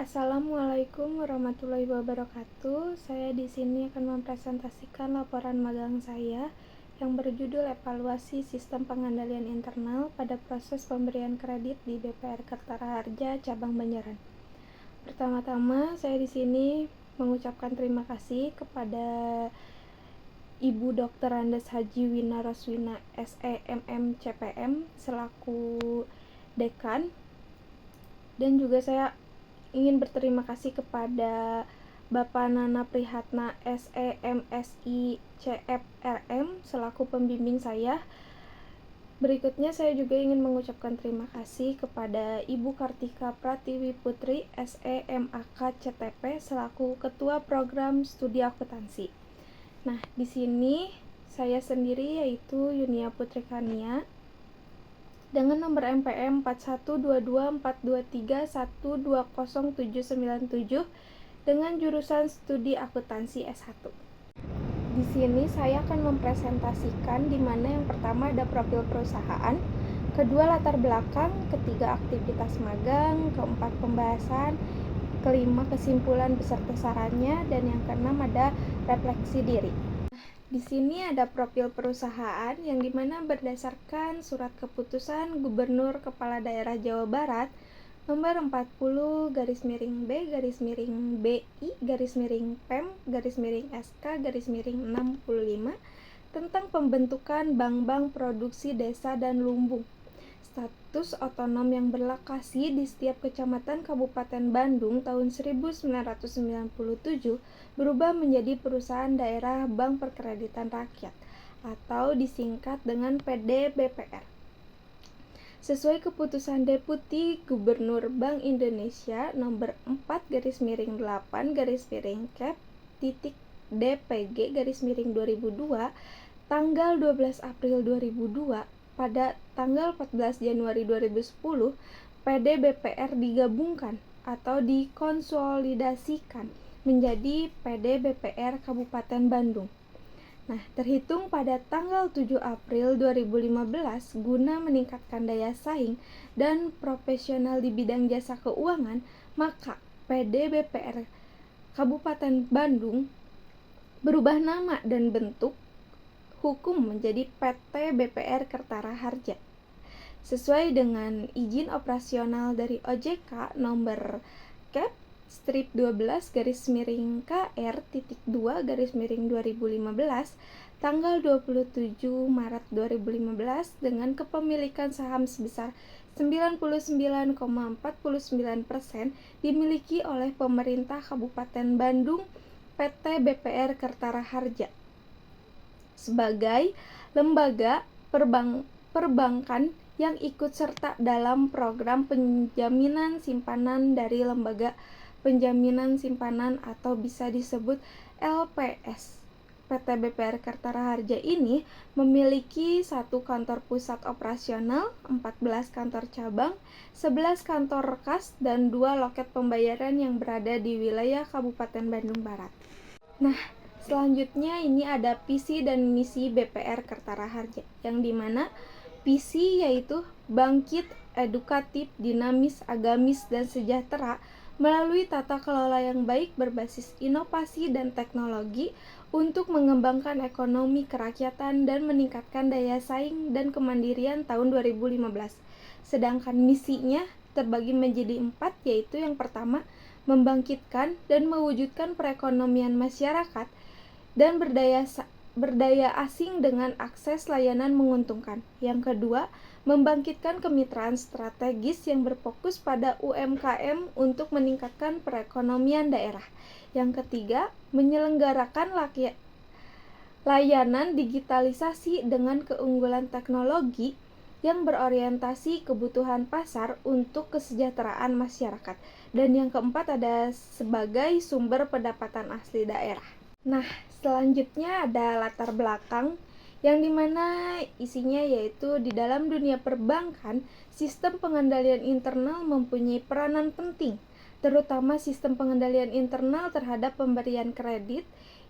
Assalamualaikum warahmatullahi wabarakatuh. Saya di sini akan mempresentasikan laporan magang saya yang berjudul Evaluasi Sistem Pengendalian Internal pada Proses Pemberian Kredit di BPR Kertara Harja Cabang Banjaran. Pertama-tama, saya di sini mengucapkan terima kasih kepada Ibu Dr. Andes Haji Wina Roswina SEMM CPM selaku dekan, dan juga saya ingin berterima kasih kepada Bapak Nana Prihatna SEMSI CFRM selaku pembimbing saya. Berikutnya saya juga ingin mengucapkan terima kasih kepada Ibu Kartika Pratiwi Putri SEMAK CTP selaku Ketua Program Studi Akuntansi. Nah, di sini saya sendiri yaitu Yunia Putri Kania dengan nomor MPM 412242312097 dengan jurusan Studi Akuntansi S1. Di sini saya akan mempresentasikan di mana yang pertama ada profil perusahaan, kedua latar belakang, ketiga aktivitas magang, keempat pembahasan, kelima kesimpulan beserta sarannya, dan yang keenam ada refleksi diri. Di sini ada profil perusahaan yang dimana berdasarkan surat keputusan Gubernur Kepala Daerah Jawa Barat nomor 40-BI-BI-PEM-SK-65 tentang pembentukan bank-bank produksi desa dan lumbung. Status otonom yang berlokasi di setiap kecamatan Kabupaten Bandung tahun 1997 berubah menjadi Perusahaan Daerah Bank Perkreditan Rakyat atau disingkat dengan PD-BPR. Sesuai keputusan Deputi Gubernur Bank Indonesia nomor 4-Cap.DPG-2002 tanggal 12 April 2002, pada tanggal 14 Januari 2010, PD-BPR digabungkan atau dikonsolidasikan menjadi PD-BPR Kabupaten Bandung. Nah, terhitung pada tanggal 7 April 2015, guna meningkatkan daya saing dan profesional di bidang jasa keuangan, maka PD-BPR Kabupaten Bandung berubah nama dan bentuk hukum menjadi PT BPR Kertara Harja sesuai dengan izin operasional dari OJK nomor Cap strip 12-KR.2-2015 tanggal 27 Maret 2015 dengan kepemilikan saham sebesar 99,49% dimiliki oleh pemerintah Kabupaten Bandung PT BPR Kertara Harja sebagai lembaga perbankan yang ikut serta dalam program penjaminan simpanan dari lembaga penjaminan simpanan atau bisa disebut LPS. PT BPR Kertara Harja ini memiliki 1 kantor pusat operasional, 14 kantor cabang, 11 kantor kas, dan 2 loket pembayaran yang berada di wilayah Kabupaten Bandung Barat. Nah, selanjutnya ini ada visi dan misi BPR Kertara Harja, yang dimana visi yaitu bangkit, edukatif, dinamis, agamis, dan sejahtera melalui tata kelola yang baik berbasis inovasi dan teknologi untuk mengembangkan ekonomi kerakyatan dan meningkatkan daya saing dan kemandirian tahun 2015. Sedangkan misinya terbagi menjadi 4, yaitu yang pertama, membangkitkan dan mewujudkan perekonomian masyarakat dan berdaya asing dengan akses layanan menguntungkan. Yang kedua, membangkitkan kemitraan strategis yang berfokus pada UMKM untuk meningkatkan perekonomian daerah. Yang ketiga, menyelenggarakan layanan digitalisasi dengan keunggulan teknologi yang berorientasi kebutuhan pasar untuk kesejahteraan masyarakat. Dan yang keempat ada sebagai sumber pendapatan asli daerah. Nah, selanjutnya ada latar belakang yang dimana isinya yaitu di dalam dunia perbankan, sistem pengendalian internal mempunyai peranan penting, terutama sistem pengendalian internal terhadap pemberian kredit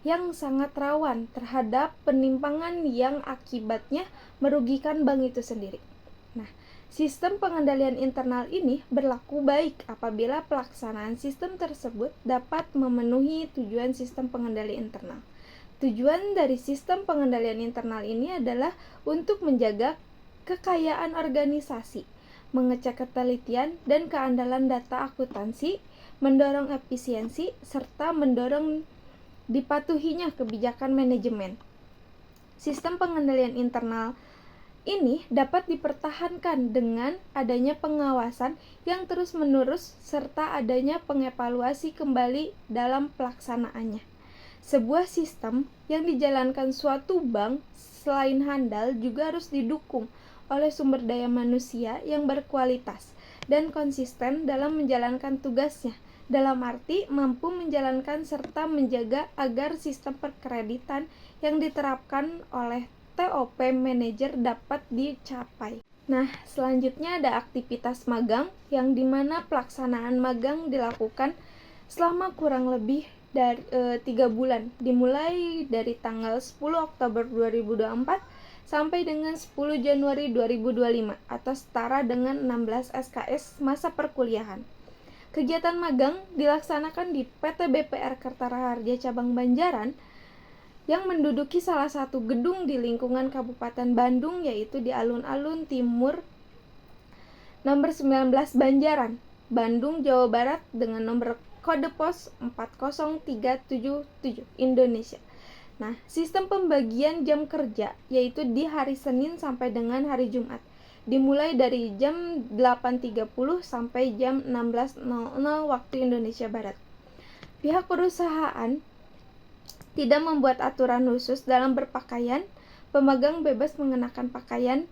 yang sangat rawan terhadap penimpangan yang akibatnya merugikan bank itu sendiri. Nah, Sistem pengendalian internal ini berlaku baik apabila pelaksanaan sistem tersebut dapat memenuhi tujuan sistem pengendalian internal. Tujuan dari sistem pengendalian internal ini adalah untuk menjaga kekayaan organisasi, mengecek ketelitian dan keandalan data akuntansi, mendorong efisiensi, serta mendorong dipatuhinya kebijakan manajemen. Sistem pengendalian internal ini dapat dipertahankan dengan adanya pengawasan yang terus-menerus serta adanya pengevaluasi kembali dalam pelaksanaannya. Sebuah sistem yang dijalankan suatu bank selain handal juga harus didukung oleh sumber daya manusia yang berkualitas dan konsisten dalam menjalankan tugasnya, dalam arti mampu menjalankan serta menjaga agar sistem perkreditan yang diterapkan oleh TOP manajer dapat dicapai. Nah, selanjutnya ada aktivitas magang yang dimana pelaksanaan magang dilakukan selama kurang lebih dari 3 bulan, dimulai dari tanggal 10 Oktober 2024 sampai dengan 10 Januari 2025 atau setara dengan 16 SKS masa perkuliahan. Kegiatan magang dilaksanakan di PT BPR Kertaraharja Cabang Banjaran yang menduduki salah satu gedung di lingkungan Kabupaten Bandung, yaitu di Alun-Alun Timur nomor 19 Banjaran, Bandung, Jawa Barat dengan nomor kode pos 40377 Indonesia. Nah, sistem pembagian jam kerja yaitu di hari Senin sampai dengan hari Jumat, dimulai dari jam 8.30 sampai jam 16.00 waktu Indonesia Barat. Pihak perusahaan tidak membuat aturan khusus dalam berpakaian. Pemagang bebas mengenakan pakaian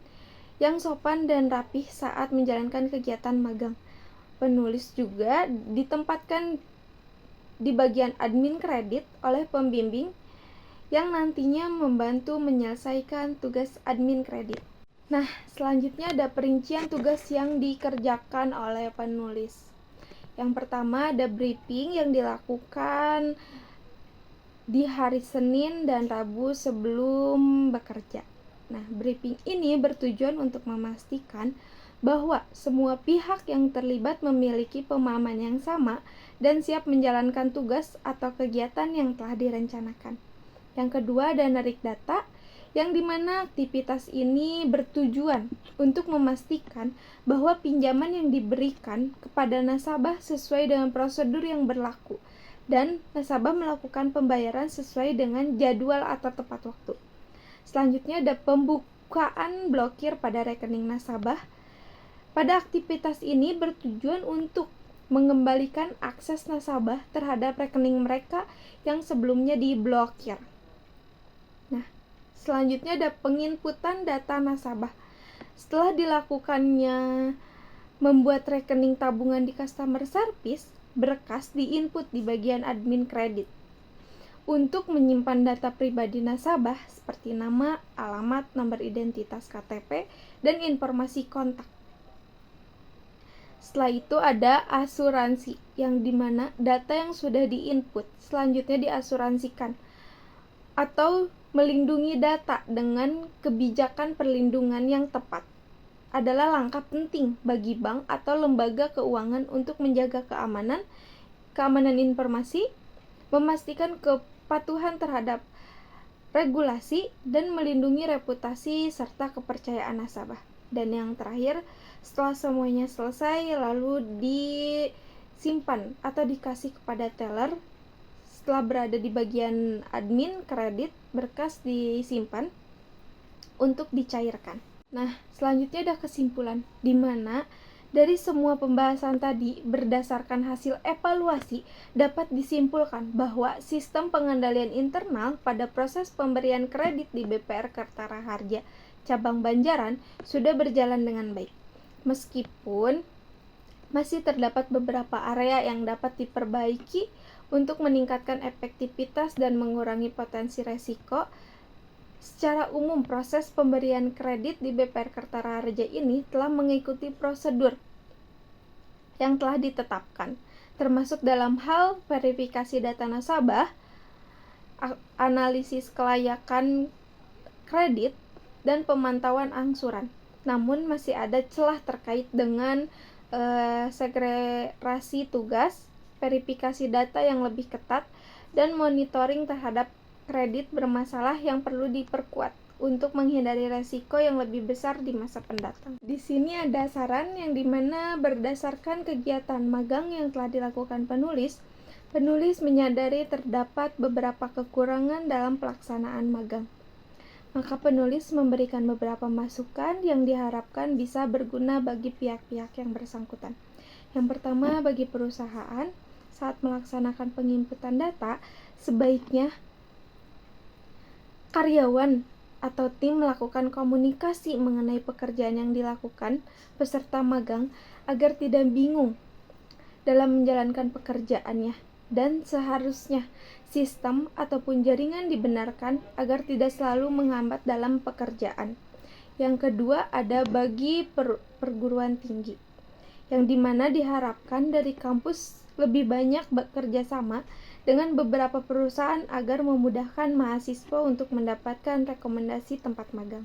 yang sopan dan rapih saat menjalankan kegiatan magang. Penulis juga ditempatkan di bagian admin kredit oleh pembimbing yang nantinya membantu menyelesaikan tugas admin kredit. Nah, selanjutnya ada perincian tugas yang dikerjakan oleh penulis. Yang pertama ada briefing yang dilakukan di hari Senin dan Rabu sebelum bekerja. Nah, briefing ini bertujuan untuk memastikan bahwa semua pihak yang terlibat memiliki pemahaman yang sama dan siap menjalankan tugas atau kegiatan yang telah direncanakan. Yang kedua ada narik data, yang dimana aktivitas ini bertujuan untuk memastikan bahwa pinjaman yang diberikan kepada nasabah sesuai dengan prosedur yang berlaku dan nasabah melakukan pembayaran sesuai dengan jadwal atau tepat waktu. Selanjutnya ada pembukaan blokir pada rekening nasabah. Pada aktivitas ini bertujuan untuk mengembalikan akses nasabah terhadap rekening mereka yang sebelumnya diblokir. Nah, selanjutnya ada penginputan data nasabah. Setelah dilakukannya membuat rekening tabungan di customer service, berkas diinput di bagian admin kredit untuk menyimpan data pribadi nasabah seperti nama, alamat, nomor identitas KTP, dan informasi kontak. Setelah itu ada asuransi, yang dimana data yang sudah diinput selanjutnya diasuransikan atau melindungi data dengan kebijakan perlindungan yang tepat. Adalah langkah penting bagi bank atau lembaga keuangan untuk menjaga keamanan informasi, memastikan kepatuhan terhadap regulasi, dan melindungi reputasi serta kepercayaan nasabah. Dan yang terakhir, setelah semuanya selesai, lalu disimpan atau dikasih kepada teller. Setelah berada di bagian admin kredit, berkas disimpan untuk dicairkan. Nah, selanjutnya ada kesimpulan, di mana dari semua pembahasan tadi berdasarkan hasil evaluasi dapat disimpulkan bahwa sistem pengendalian internal pada proses pemberian kredit di BPR Kertaraharja Cabang Banjaran sudah berjalan dengan baik. Meskipun masih terdapat beberapa area yang dapat diperbaiki untuk meningkatkan efektivitas dan mengurangi potensi resiko. Secara umum, proses pemberian kredit di BPR Kertaraharja ini telah mengikuti prosedur yang telah ditetapkan, termasuk dalam hal verifikasi data nasabah, analisis kelayakan kredit, dan pemantauan angsuran. namun masih ada celah terkait dengan segregasi tugas, verifikasi data yang lebih ketat, dan monitoring terhadap kredit bermasalah yang perlu diperkuat untuk menghindari resiko yang lebih besar di masa pendatang. Di sini ada saran yang dimana berdasarkan kegiatan magang yang telah dilakukan penulis menyadari terdapat beberapa kekurangan dalam pelaksanaan magang. Maka penulis memberikan beberapa masukan yang diharapkan bisa berguna bagi pihak-pihak yang bersangkutan. Yang pertama, bagi perusahaan, saat melaksanakan penginputan data, sebaiknya karyawan atau tim melakukan komunikasi mengenai pekerjaan yang dilakukan peserta magang agar tidak bingung dalam menjalankan pekerjaannya, dan seharusnya sistem ataupun jaringan dibenarkan agar tidak selalu menghambat dalam pekerjaan. Yang kedua, ada bagi perguruan tinggi, yang dimana diharapkan dari kampus lebih banyak bekerja sama dengan beberapa perusahaan agar memudahkan mahasiswa untuk mendapatkan rekomendasi tempat magang.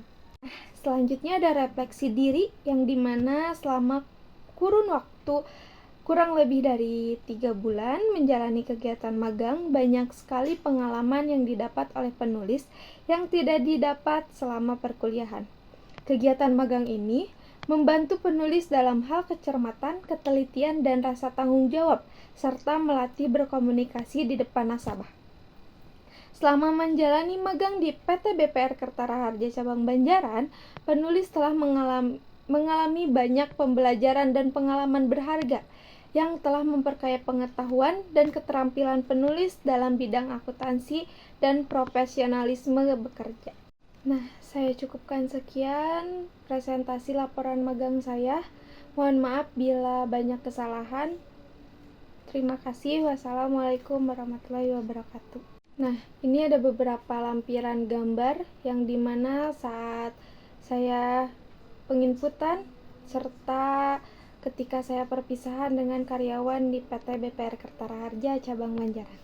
Selanjutnya ada refleksi diri, yang dimana selama kurun waktu kurang lebih dari 3 bulan menjalani kegiatan magang, banyak sekali pengalaman yang didapat oleh penulis yang tidak didapat selama perkuliahan. Kegiatan magang ini membantu penulis dalam hal kecermatan, ketelitian, dan rasa tanggung jawab, serta melatih berkomunikasi di depan nasabah. Selama menjalani magang di PT BPR Kertara Harja Cabang Banjaran, penulis telah mengalami banyak pembelajaran dan pengalaman berharga yang telah memperkaya pengetahuan dan keterampilan penulis dalam bidang akuntansi dan profesionalisme bekerja. Nah, saya cukupkan sekian presentasi laporan magang saya. Mohon maaf bila banyak kesalahan. Terima kasih. Wassalamualaikum warahmatullahi wabarakatuh. Nah, ini ada beberapa lampiran gambar yang dimana saat saya penginputan serta ketika saya perpisahan dengan karyawan di PT BPR Kertara Harja Cabang Banjaran.